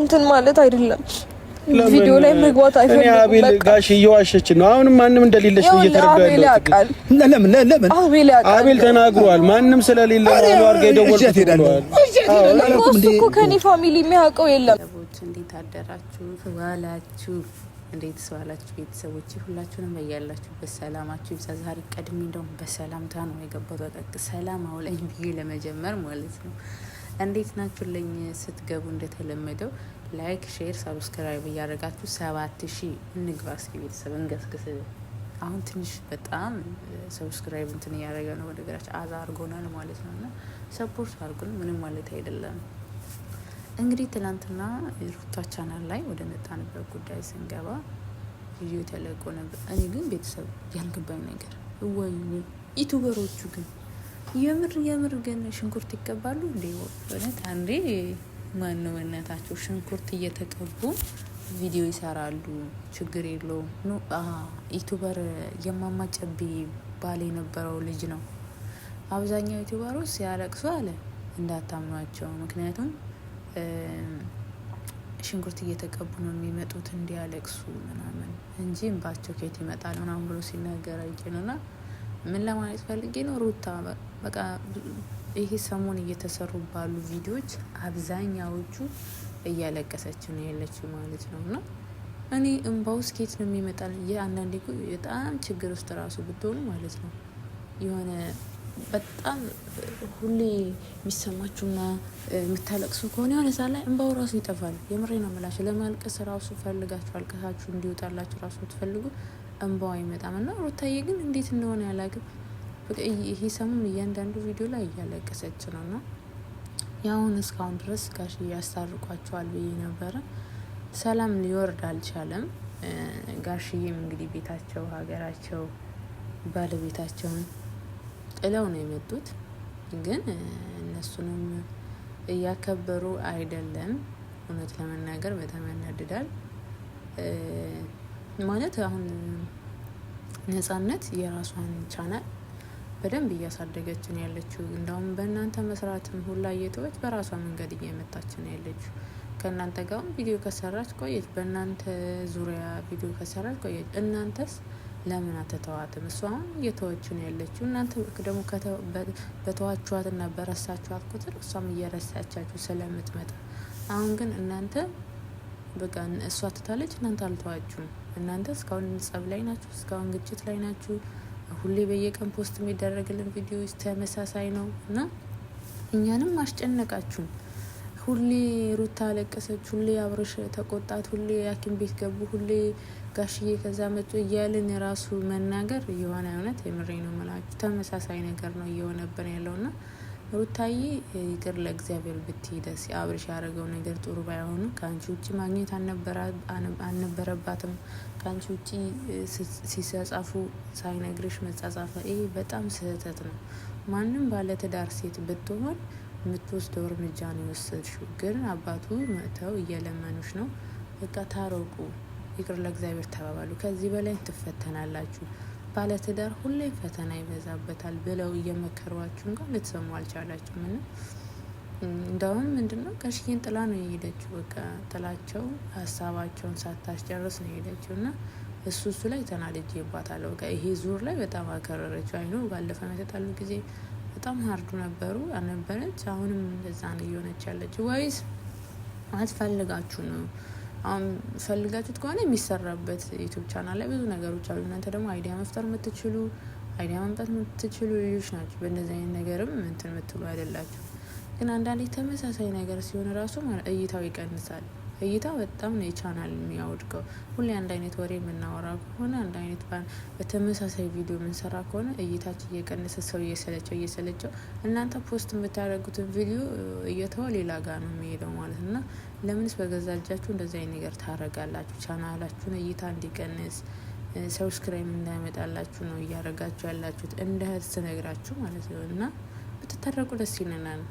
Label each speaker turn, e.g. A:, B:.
A: እንትን ማለት አይደለም ቪዲዮ ላይ መግባት አይፈልግም። እኔ አቤል ጋሽ እየዋሸች ነው። አሁንም ማንም እንደሌለሽ እየተረጋጋለ ለምን አቤል ተናግሯል። ማንም ስለሌለ ነው አርጋ ደወልኩት። እኮ ከኔ ፋሚሊ የሚያውቀው የለም። እንዴት አደራችሁ ዋላችሁ? እንዴት ዋላችሁ ቤተሰቦች? ሁላችሁንም በያላችሁበት ሰላማችሁ ይብዛ። ዛሬ ቀድሜ እንደውም በሰላምታ ነው የገባሁት። በቃ ሰላም አውለኝ ብዬ ለመጀመር ማለት ነው። እንዴት ናችሁልኝ? ስትገቡ እንደተለመደው ላይክ፣ ሼር፣ ሰብስክራይብ እያደረጋችሁ 7000 እንግባ። እስኪ ቤተሰብ እንገስግስ። አሁን ትንሽ በጣም ሰብስክራይብ እንትን እያደረገ ነው። ወደ ግራችን አዛ አድርጎናል ማለት ነው። እና ሰፖርት አድርጉን፣ ምንም ማለት አይደለም። እንግዲህ ትናንትና ሩታ ቻናል ላይ ወደ መጣንበት ጉዳይ ስንገባ ቪዲዮ ተለቆ ነበር። እኔ ግን ቤተሰብ ያልገባኝ ነገር ወይ ዩቲዩበሮቹ ግን የምር ግን ሽንኩርት ይቀባሉ እንዴ? ወነት አንዴ ማን ነው እናታቸው ሽንኩርት እየተቀቡ ቪዲዮ ይሰራሉ። ችግር የለውም። ኑ ዩቲዩበር የማማጨቢ ባል የነበረው ልጅ ነው። አብዛኛው ዩቲዩበሮች ሲያለቅሱ አለ እንዳታምኗቸው። ምክንያቱም ሽንኩርት እየተቀቡ ነው የሚመጡት እንዲያለቅሱ ምናምን እንጂ እንባቸው ከየት ይመጣል ምናምን ብሎ ሲናገር አይቼ ነውና ምን ለማለት ፈልጌ ነው፣ ሩታ በቃ ይሄ ሰሞን እየተሰሩ ባሉ ቪዲዮዎች አብዛኛዎቹ እያለቀሰች ነው ያለችው ማለት ነው። እና እኔ እንባው ስኬት ነው የሚመጣል። አንዳንዴ በጣም ችግር ውስጥ ራሱ ብትሆኑ ማለት ነው የሆነ በጣም ሁሌ የሚሰማችሁና የምታለቅሱ ከሆነ የሆነ ሰዓት ላይ እንባው ራሱ ይጠፋል። የምሬ ነው የምላችሁ። ለማልቀስ ራሱ ፈልጋችሁ አልቀሳችሁ እንዲወጣላችሁ ራሱ ትፈልጉ እንባው አይመጣም። እና ሩታዬ ግን እንዴት እንደሆነ ያላግም ይሄ ሰሞን እያንዳንዱ ቪዲዮ ላይ እያለቀሰች ነው። እና ያሁን እስካሁን ድረስ ጋሽ ያስታርቋቸዋል ብዬ ነበረ። ሰላም ሊወርድ አልቻለም። ጋሽዬም እንግዲህ ቤታቸው፣ ሀገራቸው፣ ባለቤታቸውን ጥለው ነው የመጡት። ግን እነሱንም እያከበሩ አይደለም። እውነት ለመናገር በጣም ያናድዳል። ማለት አሁን ነጻነት የራሷን ቻናል በደንብ እያሳደገች ነው ያለችው። እንደውም በእናንተ መስራትም ሁላ እየተወች በራሷ መንገድ እየመጣች ነው ያለችው። ከእናንተ ጋር ቪዲዮ ከሰራች ቆየች። በእናንተ ዙሪያ ቪዲዮ ከሰራች ቆየች። እናንተስ ለምን አትተዋትም? እሷ አሁን እየተወች ነው ያለችው። እናንተ ደግሞ በተዋችኋትና በረሳችኋት ቁጥር እሷም እየረሳቻችሁ ስለምትመጣ አሁን ግን እናንተ በቃ እሷ ትታለች፣ እናንተ አልተዋችሁም። እናንተ እስካሁን ጸብ ላይ ናችሁ፣ እስካሁን ግጭት ላይ ናችሁ። ሁሌ በየቀን ፖስት የሚደረግልን ቪዲዮ ተመሳሳይ ነው እና እኛንም አስጨነቃችሁን። ሁሌ ሩታ አለቀሰች፣ ሁሌ አብረሽ ተቆጣት፣ ሁሌ ሐኪም ቤት ገቡ፣ ሁሌ ጋሽዬ ከዛ መጡ እያልን የራሱ መናገር የሆነ እውነት የምሬ ነው የምላችሁ ተመሳሳይ ነገር ነው እየሆነብን ያለውና ሩታዬ ይቅር ለእግዚአብሔር ብትይ ደስ። አብርሽ ያደረገው ነገር ጥሩ ባይሆኑ ከአንቺ ውጭ ማግኘት አልነበረባትም። ከአንቺ ውጭ ሲጻጻፉ ሳይነግርሽ መጻጻፈ ይሄ በጣም ስህተት ነው። ማንም ባለትዳር ሴት ብትሆን የምትወስደው እርምጃ ነው የወሰድሽው። ግን አባቱ መጥተው እየለመኑሽ ነው። በቃ ታረቁ፣ ይቅር ለእግዚአብሔር ተባባሉ። ከዚህ በላይ ትፈተናላችሁ። ባለትዳር ሁሌ ፈተና ይበዛበታል ብለው እየመከሯችሁ እንኳን ልትሰሙ አልቻላችሁም። እና እንደውም ምንድነው ጋሽዬን ጥላ ነው የሄደችው። በቃ ጥላቸው ሀሳባቸውን ሳታስጨርስ ነው የሄደችው። እና እሱ ላይ ተናድጄባታለሁ። በቃ ይሄ ዙር ላይ በጣም አከረረችው። አይኖ ባለፈ የተጣሉ ጊዜ በጣም ሀርዱ አልነበረች። አሁንም እንደዛ ነው እየሆነች ያለችው። ወይስ አትፈልጋችሁ ነው? አሁን ፈልጋችሁት ከሆነ የሚሰራበት ዩቲዩብ ቻናል ላይ ብዙ ነገሮች አሉ። እናንተ ደግሞ አይዲያ መፍጠር የምትችሉ አይዲያ ማምጣት የምትችሉ ልጆች ናቸው። በእንደዚህ አይነት ነገርም እንትን የምትሉ አይደላችሁ። ግን አንዳንዴ ተመሳሳይ ነገር ሲሆን ራሱ እይታው ይቀንሳል። እይታ በጣም ነው የቻናል የሚያወድቀው። ሁሌ አንድ አይነት ወሬ የምናወራ ከሆነ አንድ አይነት በተመሳሳይ ቪዲዮ የምንሰራ ከሆነ እይታችን እየቀነሰ ሰው እየሰለቸው እናንተ ፖስት የምታደርጉትን ቪዲዮ እየተወ ሌላ ጋር ነው የሚሄደው ማለት ነው። ለምንስ በገዛ እጃችሁ እንደዚህ አይነት ነገር ታረጋላችሁ? ቻናላችሁን እይታ እንዲቀንስ ሰብስክራይብ እንዳይመጣላችሁ ነው እያደረጋችሁ ያላችሁት። እንደ ህዝብ ነግራችሁ ማለት ነው። እና ብትታረቁ ደስ ይለናል።